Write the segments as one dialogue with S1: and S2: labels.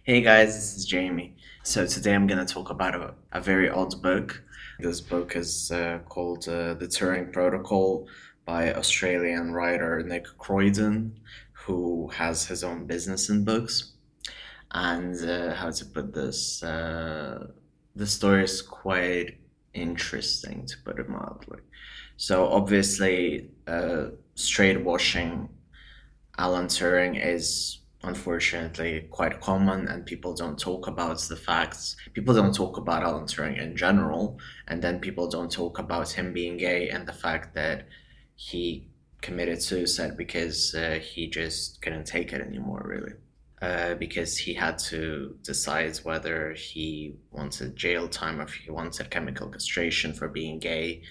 S1: Hey guys, this is Jamie. So today I'm going to talk about a very odd book. This book is called The Turing Protocol by Australian writer Nick Croydon, who has his own business in books. And how to put this, the story is quite interesting, to put it mildly. So obviously, straight washing Alan Turing is unfortunately quite common, and people don't talk about the facts. People don't talk about Alan Turing in general, and then people don't talk about him being gay and the fact that he committed suicide because he just couldn't take it anymore, really. Because he had to decide whether he wanted jail time or if he wanted chemical castration for being gay.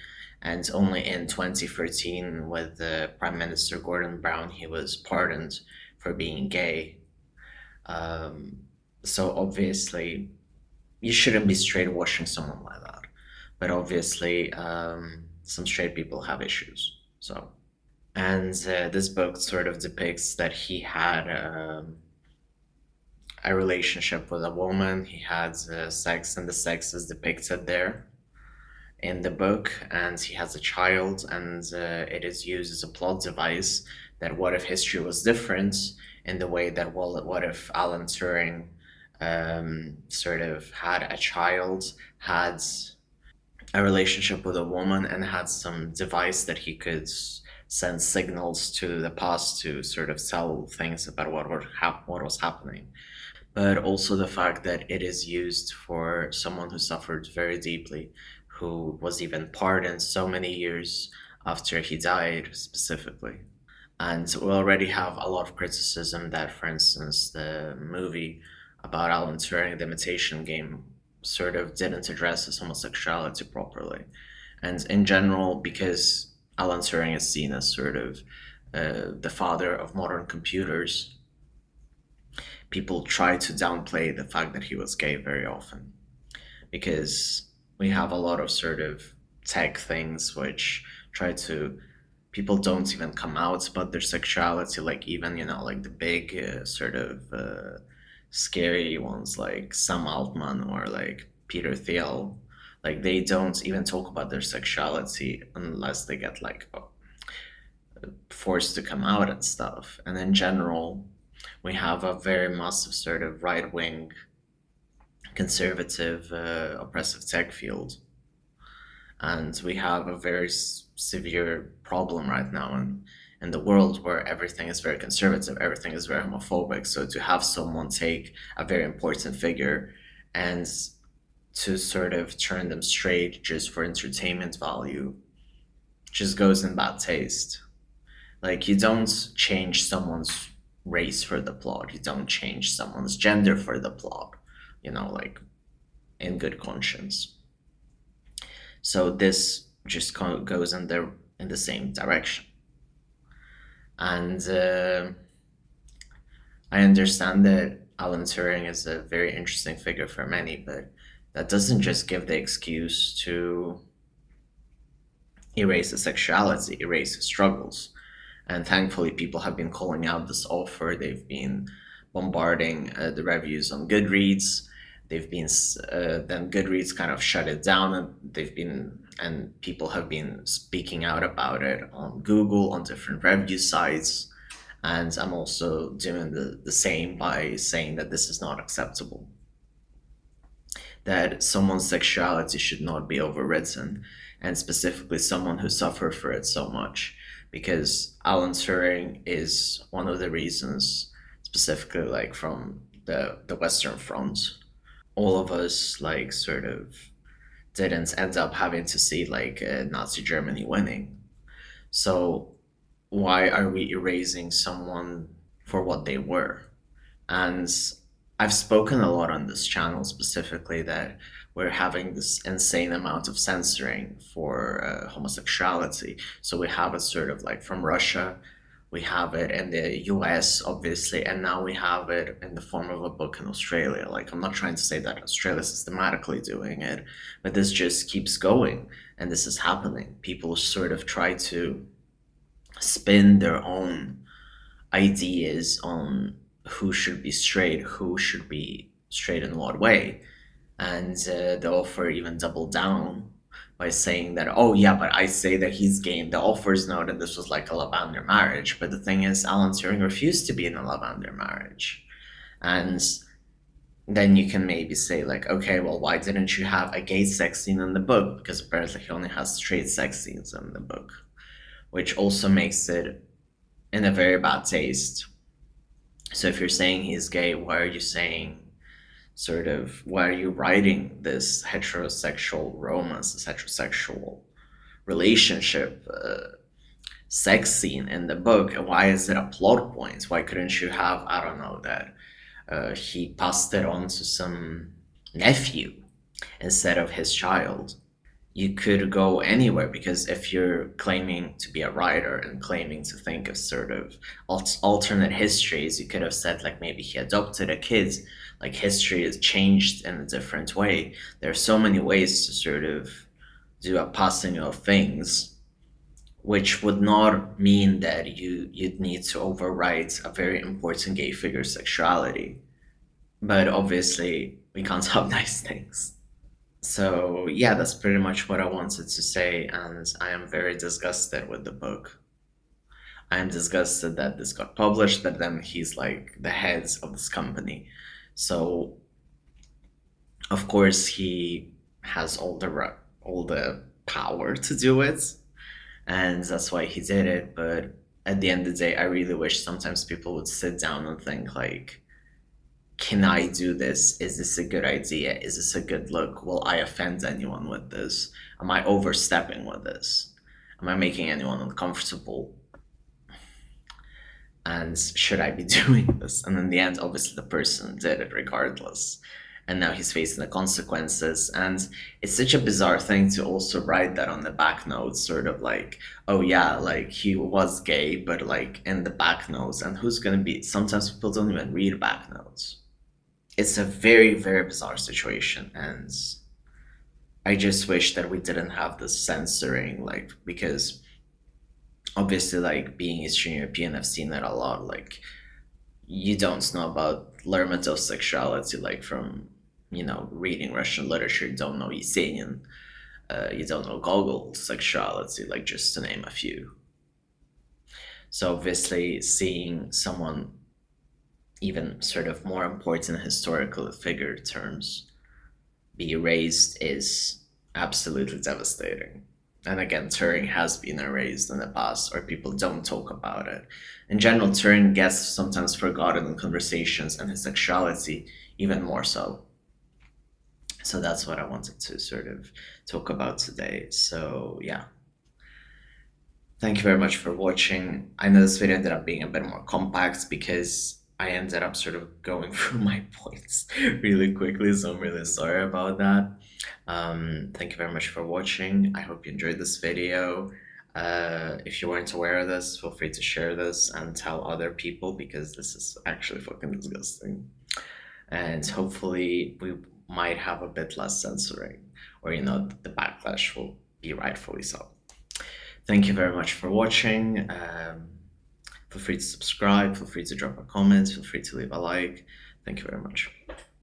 S1: And only in 2013, with Prime Minister Gordon Brown, he was pardoned for being gay. Um, so obviously, you shouldn't be straight washing someone like that. But obviously, some straight people have issues. So, and this book sort of depicts that he had a relationship with a woman. He had sex, and the sex is depicted there in the book, and he has a child, and it is used as a plot device that what if history was different in the way that, well, what if Alan Turing sort of had a child, had a relationship with a woman, and had some device that he could send signals to the past to sort of tell things about what was happening, but also the fact that it is used for someone who suffered very deeply, who was even pardoned so many years after he died, specifically. And we already have a lot of criticism that, for instance, the movie about Alan Turing, The Imitation Game, sort of didn't address his homosexuality properly. And in general, because Alan Turing is seen as sort of the father of modern computers, people try to downplay the fact that he was gay very often, because we have a lot of sort of tech things which try to, people don't even come out about their sexuality, like even, like the big sort of scary ones like Sam Altman or like Peter Thiel. Like they don't even talk about their sexuality unless they get like forced to come out and stuff. And in general, we have a very massive sort of right wing, conservative, oppressive tech field. And we have a very severe problem right now in the world where everything is very conservative, everything is very homophobic. So to have someone take a very important figure and to sort of turn them straight just for entertainment value just goes in bad taste. Like, you don't change someone's race for the plot. You don't change someone's gender for the plot, like in good conscience. So this just kind of goes in the same direction. And I understand that Alan Turing is a very interesting figure for many, but that doesn't just give the excuse to erase his sexuality, erase his struggles. And thankfully, people have been calling out this offer. They've been bombarding the reviews on Goodreads. They've been then Goodreads kind of shut it down, and people have been speaking out about it on Google, on different review sites. And I'm also doing the same by saying that this is not acceptable, that someone's sexuality should not be overwritten, and specifically someone who suffered for it so much. Because Alan Turing is one of the reasons, specifically like from the Western Front, all of us like sort of didn't end up having to see like Nazi Germany winning. So why are we erasing someone for what they were? And I've spoken a lot on this channel specifically that we're having this insane amount of censoring for homosexuality. So we have it sort of like from Russia, we have it in the US, obviously, and now we have it in the form of a book in Australia. Like, I'm not trying to say that Australia is systematically doing it, but this just keeps going and this is happening. People sort of try to spin their own ideas on who should be straight, who should be straight in what way. And the author even doubled down by saying that, oh yeah, but I say that he's gay, and the authors know that this was like a lavender marriage. But the thing is, Alan Turing refused to be in a lavender marriage. And then you can maybe say like, okay, well, why didn't you have a gay sex scene in the book? Because apparently he only has straight sex scenes in the book, which also makes it in a very bad taste. So if you're saying he's gay, why are you saying sort of, why are you writing this heterosexual romance, this heterosexual relationship, sex scene in the book? And why is it a plot point? Why couldn't you have, I don't know, that he passed it on to some nephew instead of his child? You could go anywhere, because if you're claiming to be a writer and claiming to think of sort of alternate histories, you could have said like maybe he adopted a kid, like history is changed in a different way. There are so many ways to sort of do a passing of things, which would not mean that you'd need to overwrite a very important gay figure's sexuality. But obviously we can't have nice things. So yeah, that's pretty much what I wanted to say, and I am very disgusted with the book. I am disgusted that this got published, that then he's like the heads of this company. So of course he has all the power to do it, and that's why he did it. But at the end of the day, I really wish sometimes people would sit down and think like, can I do this? Is this a good idea? Is this a good look? Will I offend anyone with this? Am I overstepping with this? Am I making anyone uncomfortable? And should I be doing this? And in the end, obviously, the person did it regardless. And now he's facing the consequences. And it's such a bizarre thing to also write that on the back notes, sort of like, oh yeah, like he was gay, but like in the back notes. And who's going to be, sometimes people don't even read back notes. It's a very, very bizarre situation. And I just wish that we didn't have this censoring, like, because obviously, like, being Eastern European, I've seen that a lot. Like, you don't know about Lermontov's sexuality, like, from, reading Russian literature. You don't know Yesenin. You don't know Gogol's sexuality, like, just to name a few. So, obviously, seeing someone even sort of more important historical figure terms be erased is absolutely devastating. And again, Turing has been erased in the past, or people don't talk about it. In general, Turing gets sometimes forgotten in conversations, and his sexuality even more so. So that's what I wanted to sort of talk about today. So yeah, thank you very much for watching. I know this video ended up being a bit more compact because I ended up sort of going through my points really quickly, so I'm really sorry about that. Thank you very much for watching. I hope you enjoyed this video. If you weren't aware of this, feel free to share this and tell other people, because this is actually fucking disgusting. And hopefully we might have a bit less censoring, or the backlash will be rightfully so. Thank you very much for watching. Feel free to subscribe, feel free to drop a comment, feel free to leave a like. Thank you very much.